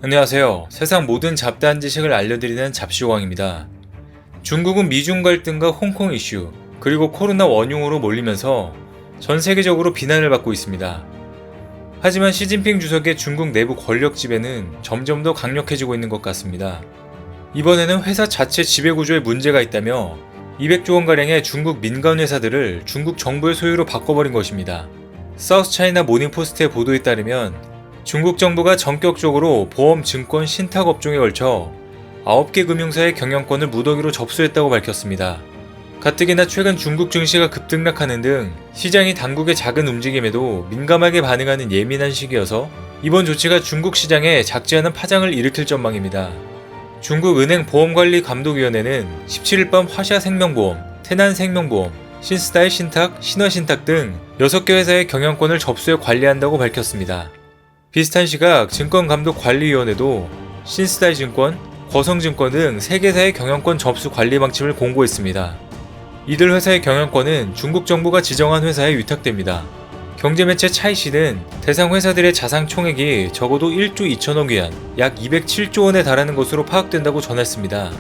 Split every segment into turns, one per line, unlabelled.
안녕하세요. 세상 모든 잡다한 지식을 알려드리는 잡시호왕입니다. 중국은 미중 갈등과 홍콩 이슈, 그리고 코로나 원흉으로 몰리면서 전 세계적으로 비난을 받고 있습니다. 하지만 시진핑 주석의 중국 내부 권력 지배는 점점 더 강력해지고 있는 것 같습니다. 이번에는 회사 자체 지배구조에 문제가 있다며 200조 원가량의 중국 민간 회사들을 중국 정부의 소유로 바꿔버린 것입니다. 사우스차이나 모닝포스트의 보도에 따르면 중국 정부가 전격적으로 보험, 증권, 신탁 업종에 걸쳐 9개 금융사의 경영권을 무더기로 접수했다고 밝혔습니다. 가뜩이나 최근 중국 증시가 급등락하는 등 시장이 당국의 작은 움직임에도 민감하게 반응하는 예민한 시기여서 이번 조치가 중국 시장에 작지 않은 파장을 일으킬 전망입니다. 중국 은행보험관리감독위원회는 17일 밤 화샤생명보험, 태난생명보험, 신스타일 신탁, 신화신탁 등 6개 회사의 경영권을 접수해 관리한다고 밝혔습니다. 비슷한 시각 증권감독관리위원회도 신스타일증권, 거성증권 등 3개사의 경영권 접수 관리 방침을 공고했습니다. 이들 회사의 경영권은 중국 정부가 지정한 회사에 위탁됩니다. 경제매체 차이시는 대상 회사들의 자산 총액이 적어도 1조 2천억 위안, 약 207조 원에 달하는 것으로 파악된다고 전했습니다.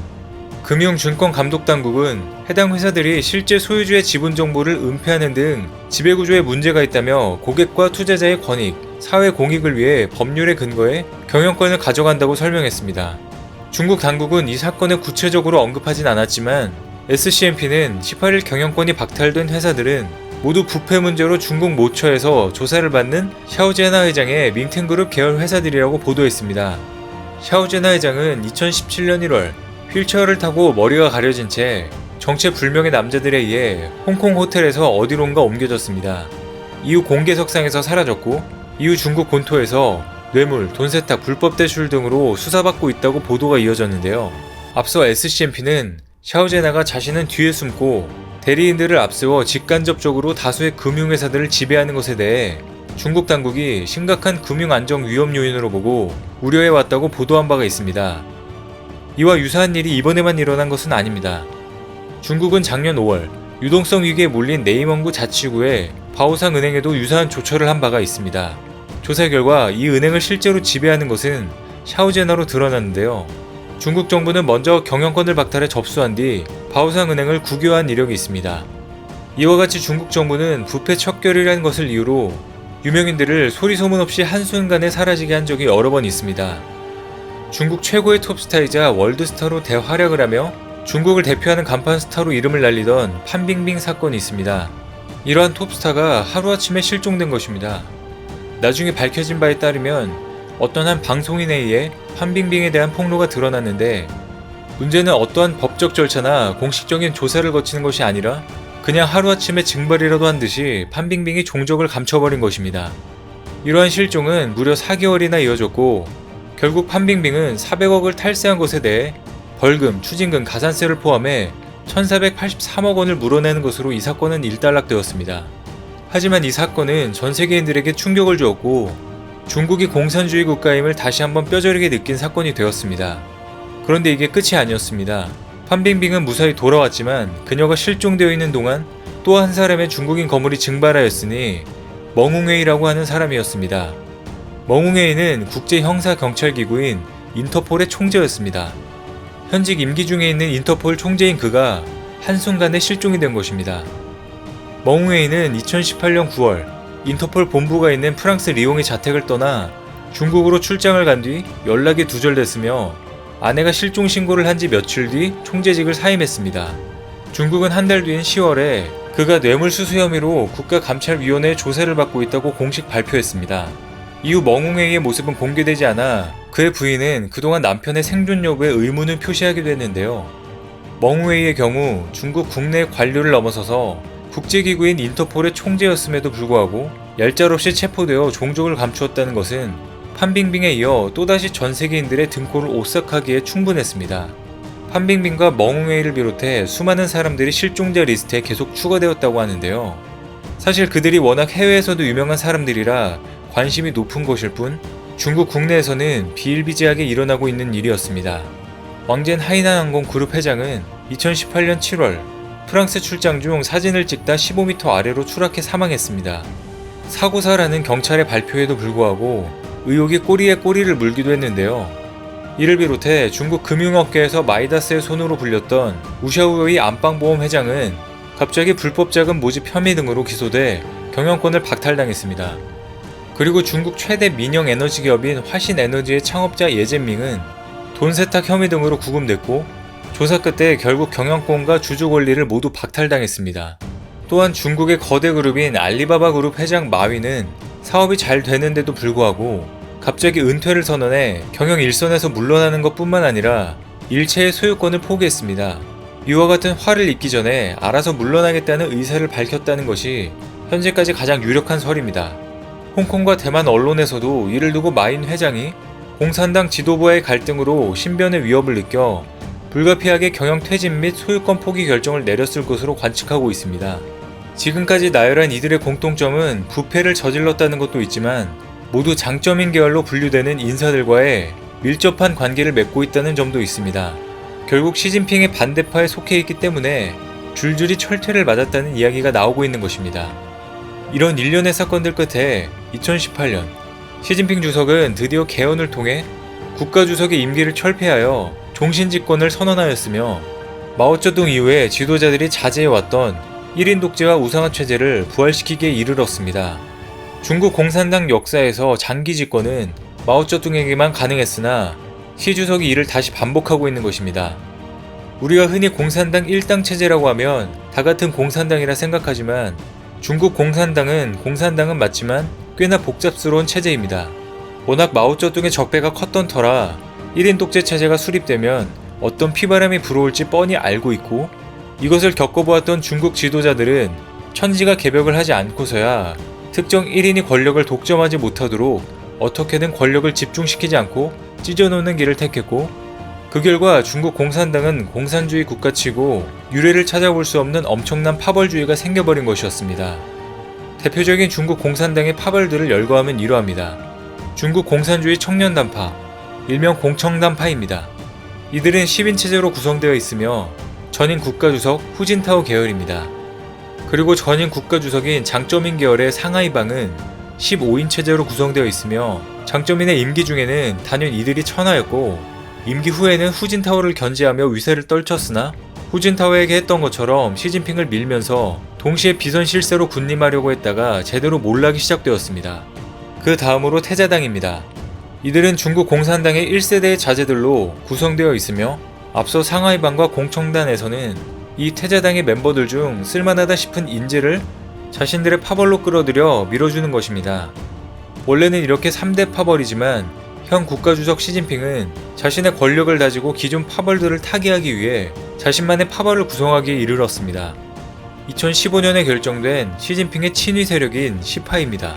금융증권감독당국은 해당 회사들이 실제 소유주의 지분 정보를 은폐하는 등 지배구조에 문제가 있다며 고객과 투자자의 권익, 사회 공익을 위해 법률에 근거해 경영권을 가져간다고 설명했습니다. 중국 당국은 이 사건을 구체적으로 언급하진 않았지만 SCMP는 18일 경영권이 박탈된 회사들은 모두 부패 문제로 중국 모처에서 조사를 받는 샤오제나 회장의 밍텐그룹 계열 회사들이라고 보도했습니다. 샤오제나 회장은 2017년 1월 휠체어를 타고 머리가 가려진 채 정체불명의 남자들에 의해 홍콩 호텔에서 어디론가 옮겨졌습니다. 이후 공개석상에서 사라졌고 이후 중국 본토에서 뇌물, 돈 세탁, 불법 대출 등으로 수사받고 있다고 보도가 이어졌는데요. 앞서 SCMP는 샤오제나가 자신은 뒤에 숨고 대리인들을 앞세워 직간접적으로 다수의 금융회사들을 지배하는 것에 대해 중국 당국이 심각한 금융안정 위험 요인으로 보고 우려해왔다고 보도한 바가 있습니다. 이와 유사한 일이 이번에만 일어난 것은 아닙니다. 중국은 작년 5월 유동성 위기에 몰린 네이멍구 자치구의 바오상 은행에도 유사한 조처를 한 바가 있습니다. 조사 결과 이 은행을 실제로 지배하는 것은 샤오제나로 드러났는데요. 중국 정부는 먼저 경영권을 박탈해 접수한 뒤 바오상 은행을 국유화한 이력이 있습니다. 이와 같이 중국 정부는 부패 척결이라는 것을 이유로 유명인들을 소리 소문 없이 한순간에 사라지게 한 적이 여러 번 있습니다. 중국 최고의 톱스타이자 월드스타로 대활약을 하며 중국을 대표하는 간판 스타로 이름을 날리던 판빙빙 사건이 있습니다. 이러한 톱스타가 하루아침에 실종된 것입니다. 나중에 밝혀진 바에 따르면 어떤 한 방송인에 의해 판빙빙에 대한 폭로가 드러났는데 문제는 어떠한 법적 절차나 공식적인 조사를 거치는 것이 아니라 그냥 하루아침에 증발이라도 한 듯이 판빙빙이 종적을 감춰버린 것입니다. 이러한 실종은 무려 4개월이나 이어졌고 결국 판빙빙은 400억을 탈세한 것에 대해 벌금, 추징금, 가산세를 포함해 1483억 원을 물어내는 것으로 이 사건은 일단락되었습니다. 하지만 이 사건은 전 세계인들에게 충격을 주었고 중국이 공산주의 국가임을 다시 한번 뼈저리게 느낀 사건이 되었습니다. 그런데 이게 끝이 아니었습니다. 판빙빙은 무사히 돌아왔지만 그녀가 실종되어 있는 동안 또 한 사람의 중국인 거물이 증발하였으니 멍웅웨이라고 하는 사람이었습니다. 멍웅웨이는 국제형사경찰기구인 인터폴의 총재였습니다. 현직 임기 중에 있는 인터폴 총재인 그가 한순간에 실종이 된 것입니다. 멍웅웨이는 2018년 9월 인터폴 본부가 있는 프랑스 리옹의 자택을 떠나 중국으로 출장을 간 뒤 연락이 두절됐으며 아내가 실종 신고를 한 지 며칠 뒤 총재직을 사임했습니다. 중국은 한 달 뒤인 10월에 그가 뇌물수수 혐의로 국가감찰위원회의 조사를 받고 있다고 공식 발표했습니다. 이후 멍웅웨이의 모습은 공개되지 않아 그의 부인은 그동안 남편의 생존 여부에 의문을 표시하기도 했는데요. 멍웅웨이의 경우 중국 국내 관료를 넘어서서 국제기구인 인터폴의 총재였음에도 불구하고 얄짤없이 체포되어 종족을 감추었다는 것은 판빙빙에 이어 또다시 전 세계인들의 등골을 오싹하기에 충분했습니다. 판빙빙과 멍웅웨이를 비롯해 수많은 사람들이 실종자 리스트에 계속 추가되었다고 하는데요. 사실 그들이 워낙 해외에서도 유명한 사람들이라 관심이 높은 것일 뿐 중국 국내에서는 비일비재하게 일어나고 있는 일이었습니다. 왕젠 하이난항공 그룹 회장은 2018년 7월 프랑스 출장 중 사진을 찍다 15m 아래로 추락해 사망했습니다. 사고사라는 경찰의 발표에도 불구하고 의혹이 꼬리에 꼬리를 물기도 했는데요. 이를 비롯해 중국 금융업계에서 마이다스의 손으로 불렸던 우샤우웨이 안방보험 회장은 갑자기 불법 자금 모집 혐의 등으로 기소돼 경영권을 박탈당했습니다. 그리고 중국 최대 민영 에너지 기업인 화신에너지의 창업자 예젠밍은 돈 세탁 혐의 등으로 구금됐고 조사 끝에 결국 경영권과 주주 권리를 모두 박탈당했습니다. 또한 중국의 거대 그룹인 알리바바 그룹 회장 마위는 사업이 잘 되는데도 불구하고 갑자기 은퇴를 선언해 경영 일선에서 물러나는 것뿐만 아니라 일체의 소유권을 포기했습니다. 이와 같은 화를 입기 전에 알아서 물러나겠다는 의사를 밝혔다는 것이 현재까지 가장 유력한 설입니다. 홍콩과 대만 언론에서도 이를 두고 마인 회장이 공산당 지도부와의 갈등으로 신변의 위협을 느껴 불가피하게 경영 퇴진 및 소유권 포기 결정을 내렸을 것으로 관측하고 있습니다. 지금까지 나열한 이들의 공통점은 부패를 저질렀다는 것도 있지만 모두 장점인 계열로 분류되는 인사들과의 밀접한 관계를 맺고 있다는 점도 있습니다. 결국 시진핑의 반대파에 속해 있기 때문에 줄줄이 철퇴를 맞았다는 이야기가 나오고 있는 것입니다. 이런 일련의 사건들 끝에 2018년 시진핑 주석은 드디어 개헌을 통해 국가주석의 임기를 철폐하여 종신집권을 선언하였으며 마오쩌둥 이후에 지도자들이 자제해왔던 1인 독재와 우상화 체제를 부활시키기에 이르렀습니다. 중국 공산당 역사에서 장기 집권은 마오쩌둥에게만 가능했으나 시 주석이 이를 다시 반복하고 있는 것입니다. 우리가 흔히 공산당 1당 체제라고 하면 다 같은 공산당이라 생각하지만 중국 공산당은 맞지만 꽤나 복잡스러운 체제입니다. 워낙 마오쩌둥의 적폐가 컸던 터라 1인 독재 체제가 수립되면 어떤 피바람이 불어올지 뻔히 알고 있고 이것을 겪어보았던 중국 지도자들은 천지가 개벽을 하지 않고서야 특정 1인이 권력을 독점하지 못하도록 어떻게든 권력을 집중시키지 않고 찢어놓는 길을 택했고 그 결과 중국 공산당은 공산주의 국가치고 유례를 찾아볼 수 없는 엄청난 파벌주의가 생겨버린 것이었습니다. 대표적인 중국 공산당의 파벌들을 열거하면 이러합니다. 중국 공산주의 청년단파, 일명 공청단파입니다. 이들은 10인 체제로 구성되어 있으며 전임 국가주석 후진타오 계열입니다. 그리고 전임 국가주석인 장쩌민 계열의 상하이방은 15인 체제로 구성되어 있으며 장쩌민의 임기 중에는 단연 이들이 천하였고 임기 후에는 후진타오를 견제하며 위세를 떨쳤으나 후진타오에게 했던 것처럼 시진핑을 밀면서 동시에 비선실세로 군림하려고 했다가 제대로 몰락이 시작되었습니다. 그 다음으로 태자당입니다. 이들은 중국 공산당의 1세대의 자제들로 구성되어 있으며 앞서 상하이방과 공청단에서는 이 태자당의 멤버들 중 쓸만하다 싶은 인재를 자신들의 파벌로 끌어들여 밀어주는 것입니다. 원래는 이렇게 3대 파벌이지만 현 국가주석 시진핑은 자신의 권력을 다지고 기존 파벌들을 타개하기 위해 자신만의 파벌을 구성하기에 이르렀습니다. 2015년에 결정된 시진핑의 친위 세력인 시파입니다.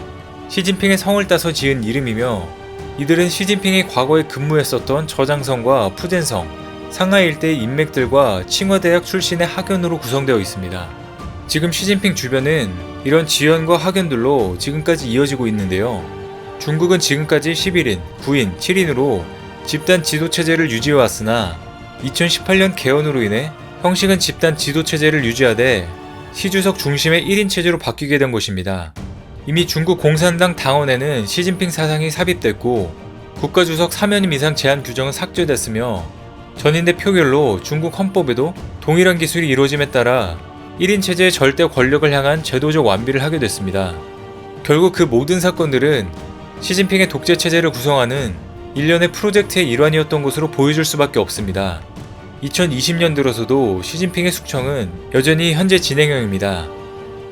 시진핑의 성을 따서 지은 이름이며 이들은 시진핑이 과거에 근무했었던 저장성과 푸젠성, 상하이 일대의 인맥들과 칭화대학 출신의 학연으로 구성되어 있습니다. 지금 시진핑 주변은 이런 지연과 학연들로 지금까지 이어지고 있는데요. 중국은 지금까지 11인, 9인, 7인으로 집단 지도체제를 유지해왔으나 2018년 개헌으로 인해 형식은 집단 지도체제를 유지하되 시주석 중심의 1인 체제로 바뀌게 된 것입니다. 이미 중국 공산당 당원에는 시진핑 사상이 삽입됐고 국가주석 사면임 이상 제한 규정은 삭제됐으며 전인대 표결로 중국 헌법에도 동일한 기술이 이루어짐에 따라 1인 체제의 절대 권력을 향한 제도적 완비를 하게 됐습니다. 결국 그 모든 사건들은 시진핑의 독재 체제를 구성하는 일련의 프로젝트의 일환이었던 것으로 보여줄 수밖에 없습니다. 2020년 들어서도 시진핑의 숙청은 여전히 현재 진행형입니다.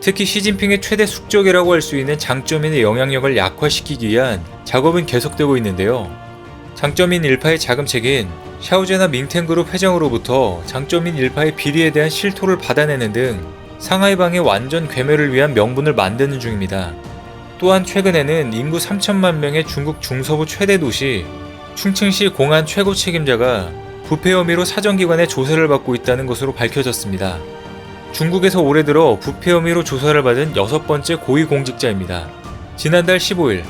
특히 시진핑의 최대 숙적이라고 할 수 있는 장쩌민의 영향력을 약화시키기 위한 작업은 계속되고 있는데요. 장쩌민 일파의 자금책인 샤오제나 밍텐그룹 회장으로부터 장쩌민 일파의 비리에 대한 실토를 받아내는 등 상하이방의 완전 괴멸을 위한 명분을 만드는 중입니다. 또한 최근에는 인구 3천만 명의 중국 중서부 최대 도시 충칭시 공안 최고 책임자가 부패 혐의로 사정기관의 조사를 받고 있다는 것으로 밝혀졌습니다. 중국에서 올해 들어 부패 혐의로 조사를 받은 6번째 고위공직자입니다. 지난달 15일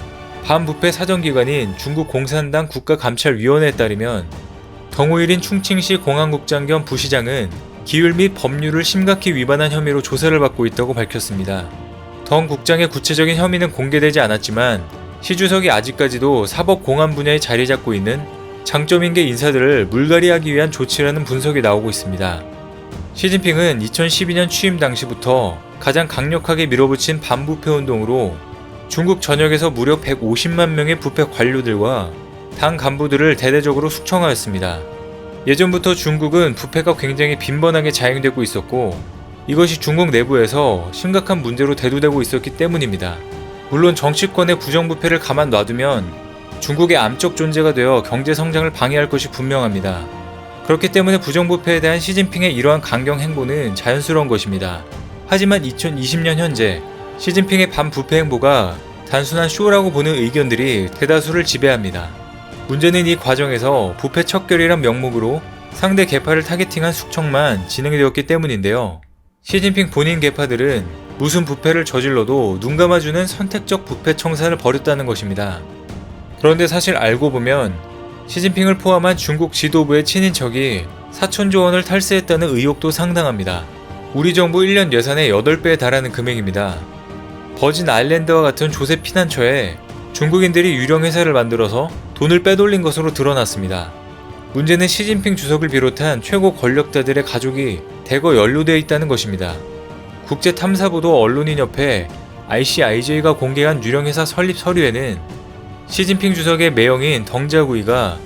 반부패 사정기관인 중국 공산당 국가감찰위원회에 따르면 덩우일인 충칭시 공안국장 겸 부시장은 기율 및 법률을 심각히 위반한 혐의로 조사를 받고 있다고 밝혔습니다. 덩 국장의 구체적인 혐의는 공개되지 않았지만 시 주석이 아직까지도 사법 공안 분야에 자리 잡고 있는 장점인계 인사들을 물갈이하기 위한 조치라는 분석이 나오고 있습니다. 시진핑은 2012년 취임 당시부터 가장 강력하게 밀어붙인 반부패 운동으로 중국 전역에서 무려 150만 명의 부패 관료들과 당 간부들을 대대적으로 숙청하였습니다. 예전부터 중국은 부패가 굉장히 빈번하게 자행되고 있었고 이것이 중국 내부에서 심각한 문제로 대두되고 있었기 때문입니다. 물론 정치권의 부정부패를 가만 놔두면 중국의 암적 존재가 되어 경제 성장을 방해할 것이 분명합니다. 그렇기 때문에 부정부패에 대한 시진핑의 이러한 강경 행보는 자연스러운 것입니다. 하지만 2020년 현재 시진핑의 반부패 행보가 단순한 쇼라고 보는 의견들이 대다수를 지배합니다. 문제는 이 과정에서 부패 척결이란 명목으로 상대 계파를 타겟팅한 숙청만 진행되었기 때문인데요. 시진핑 본인 계파들은 무슨 부패를 저질러도 눈 감아주는 선택적 부패 청산을 벌였다는 것입니다. 그런데 사실 알고 보면 시진핑을 포함한 중국 지도부의 친인척이 4천조 원을 탈세했다는 의혹도 상당합니다. 우리 정부 1년 예산의 8배에 달하는 금액입니다. 버진 아일랜드와 같은 조세 피난처에 중국인들이 유령 회사를 만들어서 돈을 빼돌린 것으로 드러났습니다. 문제는 시진핑 주석을 비롯한 최고 권력자들의 가족이 대거 연루되어 있다는 것입니다. 국제탐사보도 언론인협회 ICIJ가 공개한 유령회사 설립 서류에는 시진핑 주석의 매형인 덩자구이가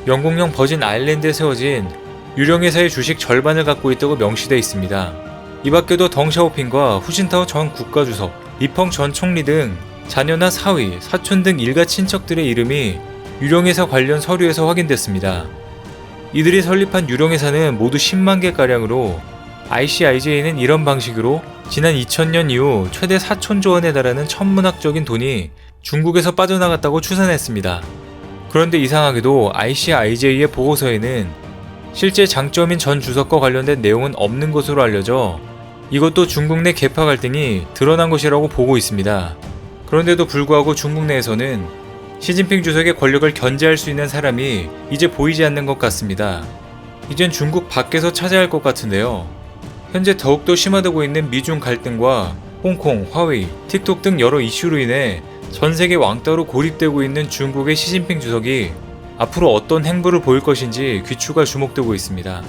영국령 버진 아일랜드에 세워진 유령회사의 주식 절반을 갖고 있다고 명시되어 있습니다. 이 밖에도 덩샤오핑과 후진타오 전 국가주석, 리펑 전 총리 등 자녀나 사위, 사촌 등 일가 친척들의 이름이 유령회사 관련 서류에서 확인됐습니다. 이들이 설립한 유령회사는 모두 10만 개가량으로 ICIJ는 이런 방식으로 지난 2000년 이후 최대 4천조 원에 달하는 천문학적인 돈이 중국에서 빠져나갔다고 추산했습니다. 그런데 이상하게도 ICIJ의 보고서에는 실제 장점인 전 주석과 관련된 내용은 없는 것으로 알려져 이것도 중국 내 계파 갈등이 드러난 것이라고 보고 있습니다. 그런데도 불구하고 중국 내에서는 시진핑 주석의 권력을 견제할 수 있는 사람이 이제 보이지 않는 것 같습니다. 이젠 중국 밖에서 찾아야 할 것 같은데요. 현재 더욱더 심화되고 있는 미중 갈등과 홍콩, 화웨이, 틱톡 등 여러 이슈로 인해 전 세계 왕따로 고립되고 있는 중국의 시진핑 주석이 앞으로 어떤 행보를 보일 것인지 귀추가 주목되고 있습니다.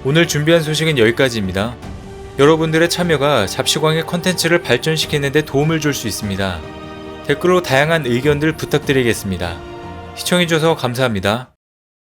오늘 준비한 소식은 여기까지입니다. 여러분들의 참여가 잡시광의 컨텐츠를 발전시키는 데 도움을 줄 수 있습니다. 댓글로 다양한 의견들 부탁드리겠습니다. 시청해주셔서 감사합니다.